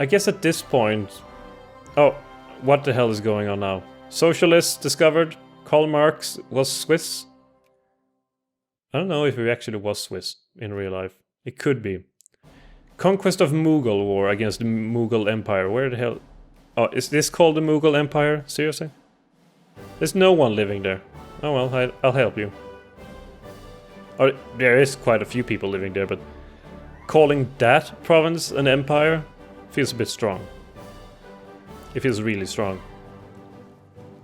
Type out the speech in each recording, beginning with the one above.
I guess at this point... Oh, what the hell is going on now? Socialists discovered. Karl Marx was Swiss. I don't know if he actually was Swiss in real life. It could be. Conquest of Mughal war against the Mughal Empire. Where the hell... Oh, is this called the Mughal Empire? Seriously? There's no one living there. Oh well, I'll help you. Oh, there is quite a few people living there, but... Calling that province an empire feels a bit strong. It feels really strong.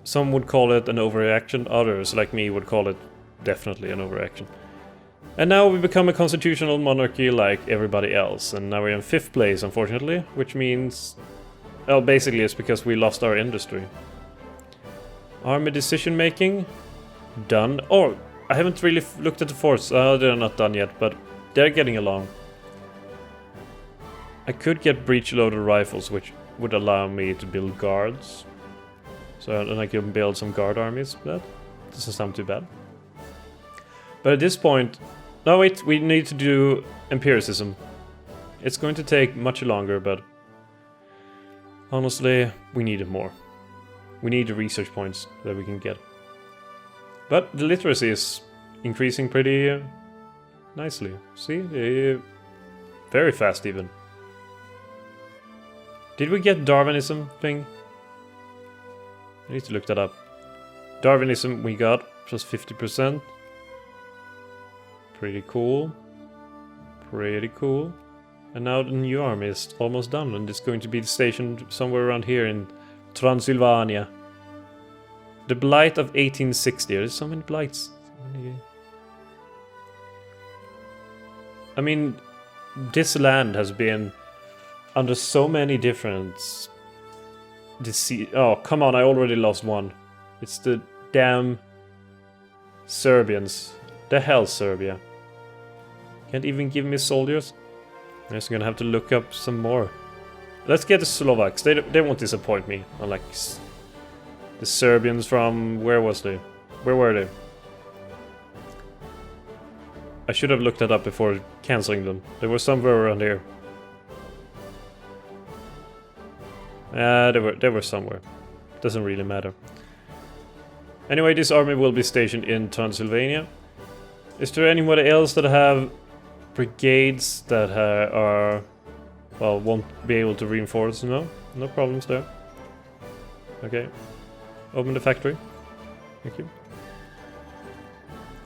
Some would call it an overreaction, others, like me, would call it definitely an overreaction. And now we become a constitutional monarchy like everybody else, and now we're in 5th place, unfortunately, which means... Well, basically it's because we lost our industry. Army decision making? Done. Oh, I haven't really looked at the forts. They're not done yet, but they're getting along. I could get breech-loaded rifles, which would allow me to build guards. So then I can build some guard armies. That doesn't sound too bad. But at this point... No, wait, we need to do empiricism. It's going to take much longer, but... Honestly, we need it more. We need the research points that we can get. But the literacy is increasing pretty nicely. See? Very fast even. Did we get Darwinism thing? I need to look that up. Darwinism we got, plus 50%. Pretty cool. Pretty cool. And now the new army is almost done, and it's going to be stationed somewhere around here in Transylvania. The Blight of 1860. There's so many blights. I mean, this land has been under so many different disease. Oh, come on, I already lost one. It's the damn Serbians. The hell, Serbia. Can't even give me soldiers. I'm just gonna have to look up some more. Let's get the Slovaks. They won't disappoint me. Unlike the Serbians from... Where was they? Where were they? I should have looked that up before cancelling them. They were somewhere around here. They were somewhere. Doesn't really matter. Anyway, this army will be stationed in Transylvania. Is there anybody else that have brigades that are... Well, won't be able to reinforce? No? No problems there. Okay. Open the factory. Thank you.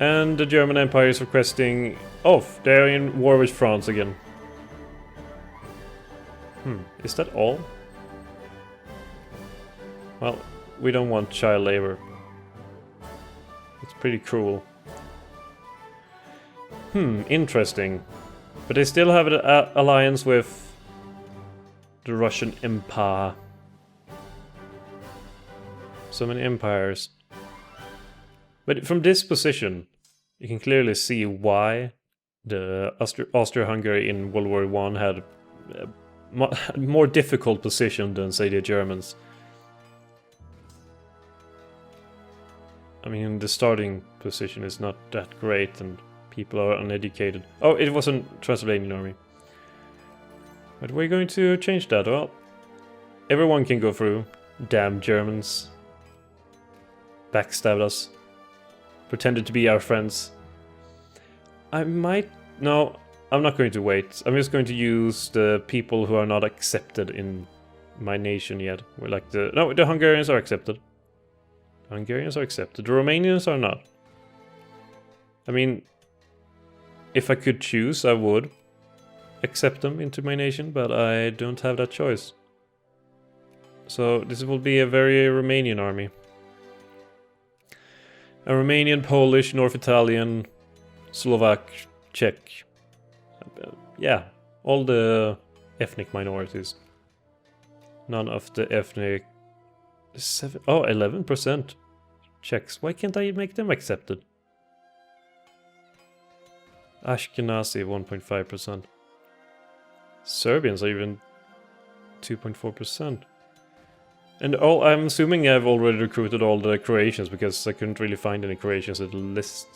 And the German Empire is requesting... Oh, they're in war with France again. Is that all? Well, we don't want child labor. It's pretty cruel. Interesting. But they still have an alliance with the Russian Empire. So many empires. But from this position, you can clearly see why the Austria-Hungary in World War I had a more difficult position than, say, the Germans. I mean, the starting position is not that great and people are uneducated. Oh, it wasn't Transylvanian army. But we're going to change that. Well, everyone can go through. Damn Germans. Backstabbed us. Pretended to be our friends. I might... No, I'm not going to wait. I'm just going to use the people who are not accepted in my nation yet. We're like the... No, the Hungarians are accepted. Hungarians are accepted. The Romanians are not. I mean, if I could choose, I would accept them into my nation, but I don't have that choice. So this will be a very Romanian army. A Romanian, Polish, North Italian, Slovak, Czech. Yeah, all the ethnic minorities. None of the ethnic... 11% Czechs. Why can't I make them accepted? Ashkenazi, 1.5%. Serbians are even 2.4%. And I'm assuming I've already recruited all the Croatians because I couldn't really find any Croatians at the list.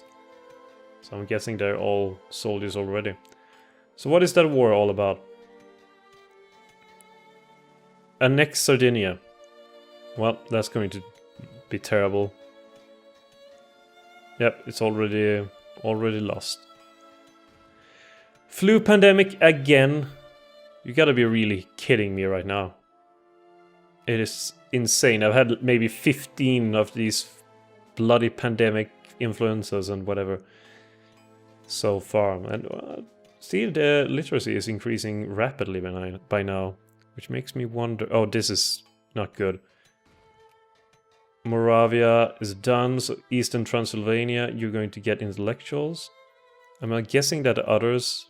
So I'm guessing they're all soldiers already. So what is that war all about? Annex Sardinia. Well, that's going to be terrible. Yep, it's already lost. Flu pandemic again. You gotta be really kidding me right now. It is insane. I've had maybe 15 of these bloody pandemic influenzas and whatever so far. And see, the literacy is increasing rapidly by now, which makes me wonder. Oh, this is not good. Moravia is done, so Eastern Transylvania, you're going to get intellectuals. I'm guessing that the others...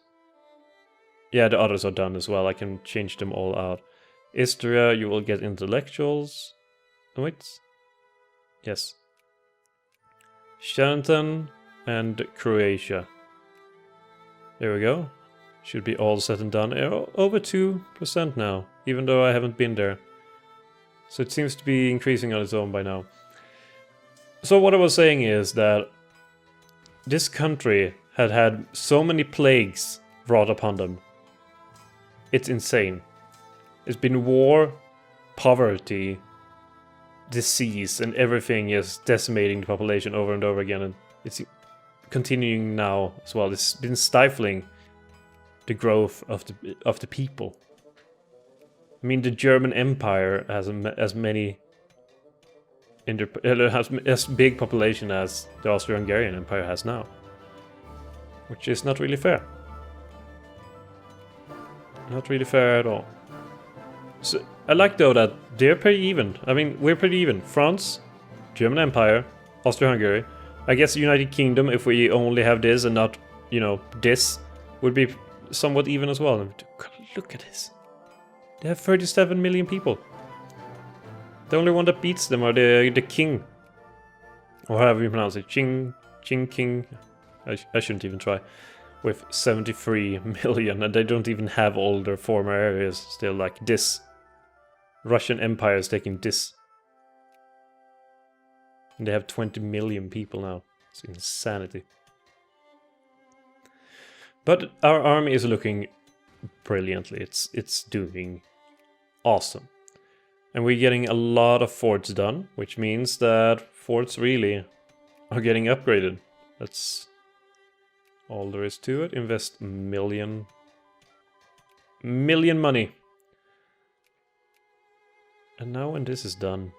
Yeah, the others are done as well. I can change them all out. Istria, you will get intellectuals. Oh, wait. Yes. Charenton and Croatia. There we go. Should be all said and done. Over 2% now, even though I haven't been there. So it seems to be increasing on its own by now. So what I was saying is that this country had so many plagues brought upon them. It's insane. It's been war, poverty, disease, and everything is decimating the population over and over again. And it's continuing now as well. It's been stifling the growth of the people. I mean, the German Empire has as many has as big population as the Austria-Hungarian Empire has now, which is not really fair. Not really fair at all. So I like though that they're pretty even. I mean, we're pretty even. France, German Empire, Austria-Hungary. I guess United Kingdom, if we only have this and not, you know, this, would be somewhat even as well. Look at this. They have 37 million people. The only one that beats them are the king. Or however you pronounce it. King. I shouldn't even try. With 73 million. And they don't even have all their former areas still, like this. Russian Empire is taking this. And they have 20 million people now. It's insanity. But our army is looking brilliantly. It's doing awesome. And we're getting a lot of forts done, which means that forts really are getting upgraded. That's all there is to it. Invest million money. And now when this is done,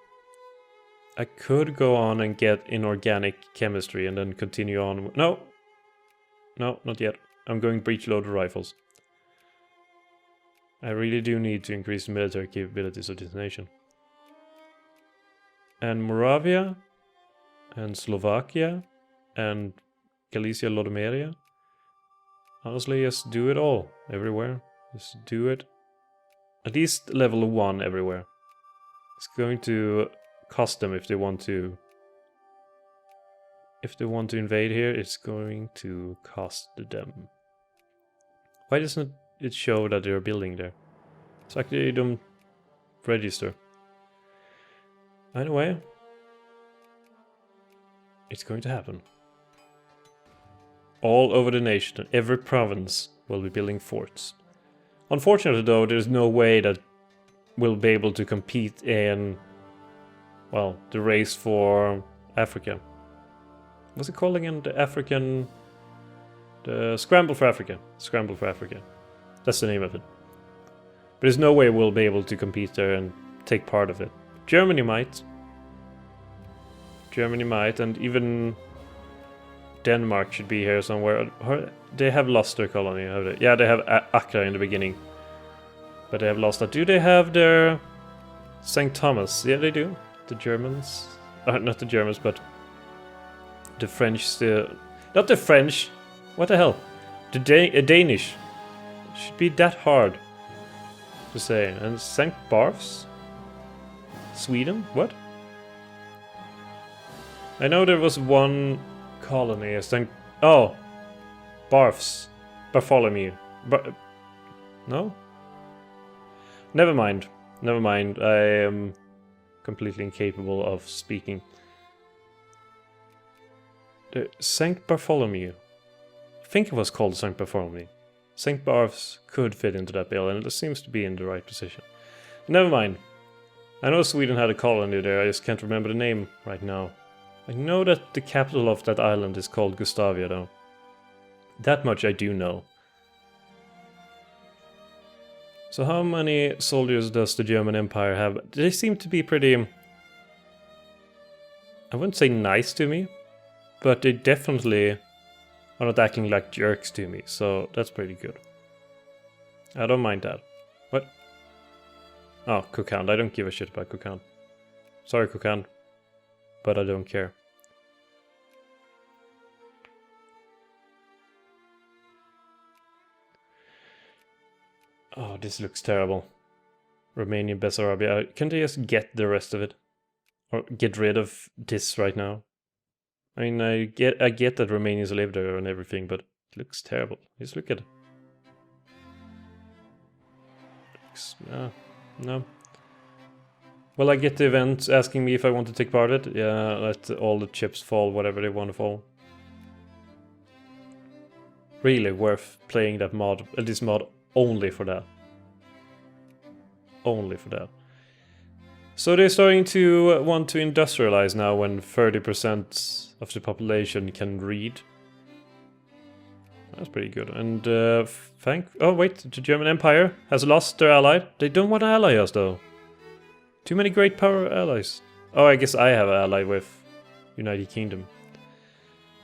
I could go on and get inorganic chemistry and then continue on. No, not yet. I'm going breech loader rifles. I really do need to increase the military capabilities of this nation. And Moravia, and Slovakia, and Galicia Lodomeria. Honestly, just do it all, everywhere. Just do it. At least level 1 everywhere. It's going to cost them if they want to... If they want to invade here, it's going to cost them. Why doesn't it show that they're building there? It's like they don't register. Anyway, it's going to happen. All over the nation, every province will be building forts. Unfortunately though, there's no way that we'll be able to compete in, well, the race for Africa. What's it called again? The Scramble for Africa. Scramble for Africa. That's the name of it. But there's no way we'll be able to compete there and take part of it. Germany might. And even Denmark should be here somewhere. They have lost their colony, have they? Yeah, they have Accra in the beginning. But they have lost that. Do they have their St. Thomas? Yeah, they do. The Germans. Not the Germans, but the French still. Not the French. What the hell? The Danish. Should be that hard to say. And St. Barths? Sweden? What? I know there was one colony. Oh! Barths. Bartholomew. No? Never mind. I am completely incapable of speaking. The St. Bartholomew. I think it was called St. Bartholomew. St. Barths could fit into that bill, and it seems to be in the right position. Never mind. I know Sweden had a colony there, I just can't remember the name right now. I know that the capital of that island is called Gustavia, though. That much I do know. So how many soldiers does the German Empire have? They seem to be pretty... I wouldn't say nice to me, but they definitely are not acting like jerks to me, so that's pretty good. I don't mind that. What? Oh, Kokand. I don't give a shit about Kokand. Sorry, Kokand. But I don't care. Oh, this looks terrible. Romania, Bessarabia. Can't they just get the rest of it? Or get rid of this right now? I mean, I get that Romanians live there and everything, but it looks terrible. Just look at it. No. Well, I get the event asking me if I want to take part in it. Yeah, let all the chips fall, whatever they want to fall. Really worth playing that mod, this mod only for that. Only for that. So they're starting to want to industrialize now when 30% of the population can read. That's pretty good. And oh wait, the German Empire has lost their ally. They don't want to ally us though. Too many great power allies. Oh, I guess I have an ally with United Kingdom.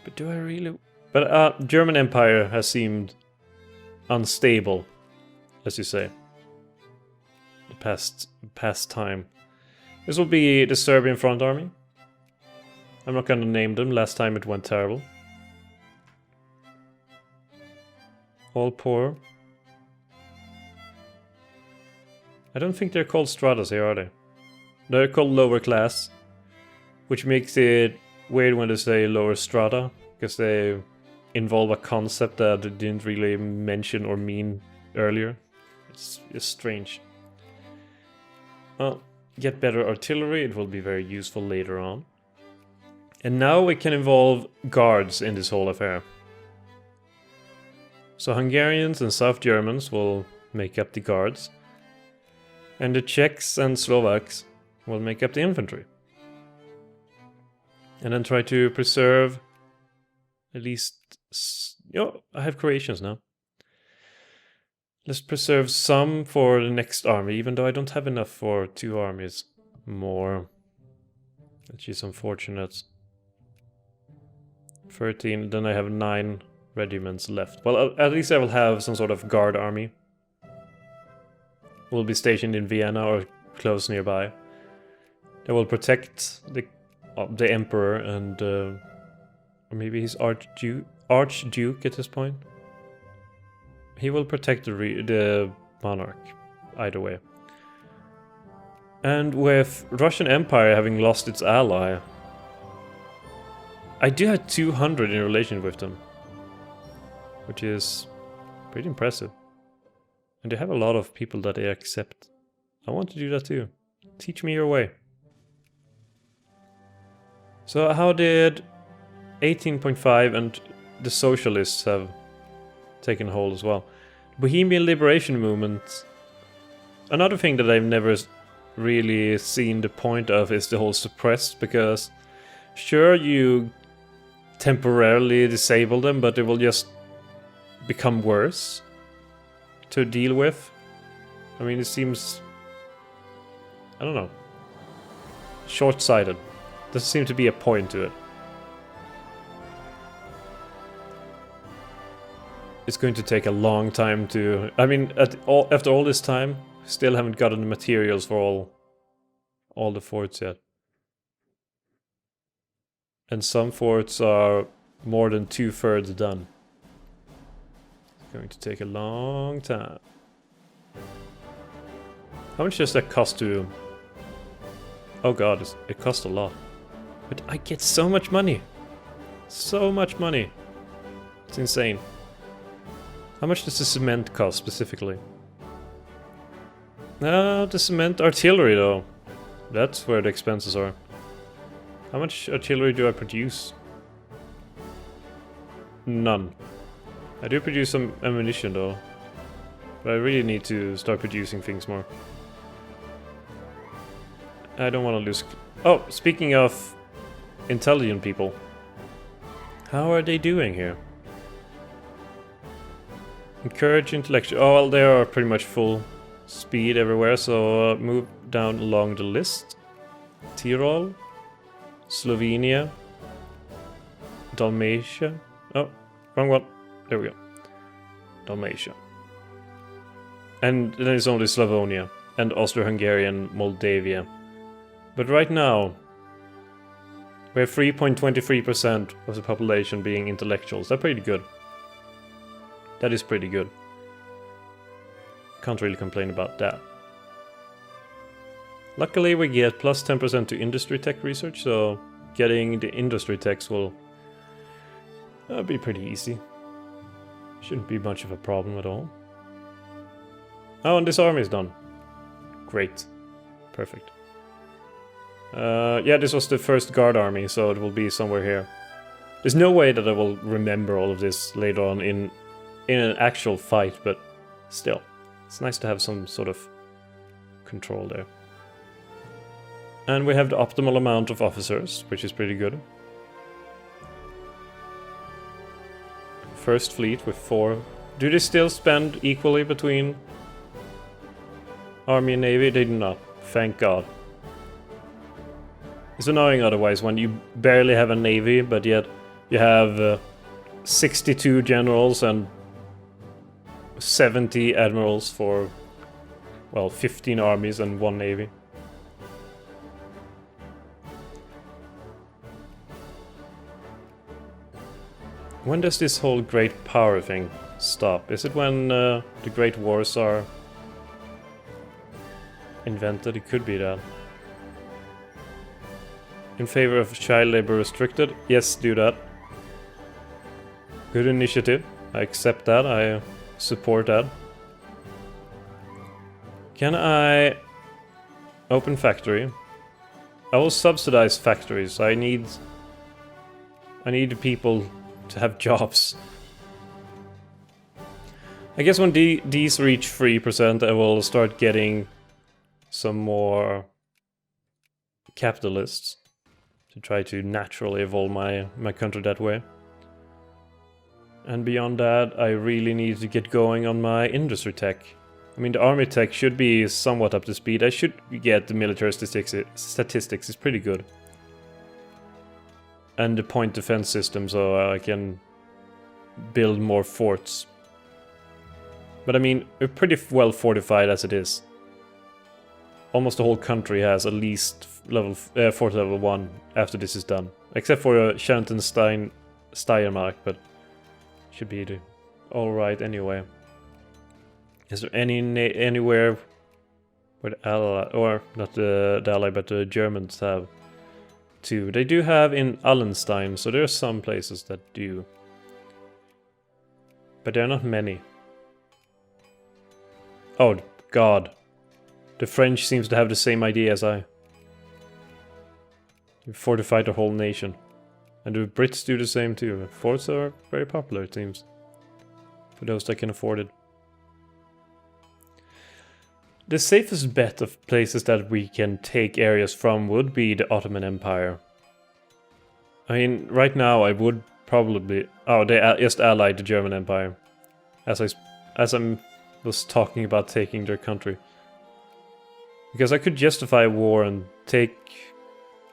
But do I really? But German Empire has seemed unstable, as you say. The past time. This will be the Serbian Front Army. I'm not gonna name them. Last time it went terrible. All poor. I don't think they're called stratas here, are they? They're called lower class, which makes it weird when they say lower strata, because they involve a concept that they didn't really mention or mean earlier. It's strange. Well, get better artillery, it will be very useful later on. And now we can involve guards in this whole affair. So Hungarians and South Germans will make up the guards, and the Czechs and Slovaks will make up the infantry. And then try to preserve at least... I have Croatians now. Let's preserve some for the next army, even though I don't have enough for 2 armies more. Which is unfortunate. 13, then I have 9 regiments left. Well, at least I will have some sort of guard army. Will be stationed in Vienna or close nearby. They will protect the emperor and or maybe his archduke at this point. He will protect the monarch either way. And with Russian Empire having lost its ally, I do have 200 in relation with them, which is pretty impressive. And they have a lot of people that they accept. I want to do that too. Teach me your way. So how did 18.5 and the socialists have taken hold as well? Bohemian Liberation Movement. Another thing that I've never really seen the point of is the whole suppressed, because sure, you temporarily disable them, but it will just become worse to deal with. I mean, it seems, I don't know, short-sighted. Doesn't seem to be a point to it. It's going to take a long time to... I mean, after all this time, still haven't gotten the materials for all the forts yet. And some forts are more than 2/3 done. It's going to take a long time. How much does that cost to... Oh god, it costs a lot. But I get so much money. So much money. It's insane. How much does the cement cost specifically? The cement artillery though. That's where the expenses are. How much artillery do I produce? None. I do produce some ammunition though. But I really need to start producing things more. I don't want to lose... Oh, speaking of intelligent people. How are they doing here? Encourage intellectual... Oh, well, they are pretty much full speed everywhere, so move down along the list. Tyrol, Slovenia, Dalmatia. Oh, wrong one. There we go. Dalmatia. And then it's only Slavonia and Austria-Hungary and Moldavia. But right now, we have 3.23% of the population being intellectuals. That's pretty good. That is pretty good. Can't really complain about that. Luckily, we get plus 10% to industry tech research, so getting the industry techs will be pretty easy. Shouldn't be much of a problem at all. Oh, and this army is done. Great. Perfect. Yeah, this was the first guard army, so it will be somewhere here. There's no way that I will remember all of this later on in an actual fight, but still. It's nice to have some sort of control there. And we have the optimal amount of officers, which is pretty good. First fleet with 4. Do they still spend equally between Army and Navy? They do not. Thank God. It's annoying otherwise when you barely have a Navy, but yet you have 62 generals and 70 admirals for, well, 15 armies and 1 Navy. When does this whole great power thing stop? Is it when the great wars are invented? It could be that. In favor of child labor restricted? Yes, do that. Good initiative. I accept that. I support that. Can I open factory? I will subsidize factories. I need people to have jobs. I guess when these reach 3%, I will start getting some more capitalists to try to naturally evolve my country that way. And beyond that, I really need to get going on my industry tech. I mean, the army tech should be somewhat up to speed. I should get the military statistics is pretty good. And the point defense system, so I can build more forts. But I mean, we're pretty well fortified as it is. Almost the whole country has at least fort level 1 after this is done. Except for Steiermark, but should be alright anyway. Is there anywhere where the Ally, or not the Ally, but the Germans have two? They do have in Allenstein, so there are some places that do. But there are not many. Oh God. The French seems to have the same idea as I. You fortified the whole nation. And the Brits do the same too. Forts are very popular, it seems. For those that can afford it. The safest bet of places that we can take areas from would be the Ottoman Empire. I mean, right now I would probably... Oh, they just allied the German Empire. As I was talking about taking their country. Because I could justify a war and take,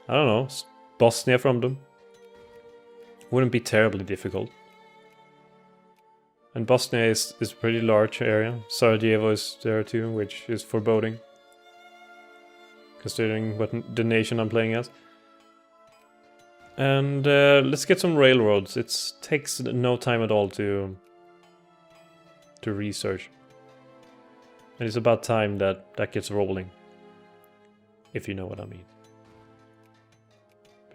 I don't know, Bosnia from them. Wouldn't be terribly difficult. And Bosnia is a pretty large area. Sarajevo is there too, which is foreboding. Considering what the nation I'm playing as. And let's get some railroads. It takes no time at all to research. And it's about time that gets rolling. If you know what I mean.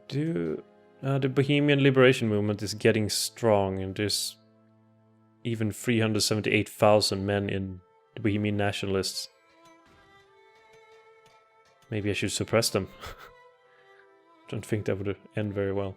The Bohemian Liberation Movement is getting strong, and there's even 378,000 men in the Bohemian Nationalists. Maybe I should suppress them. Don't think that would end very well.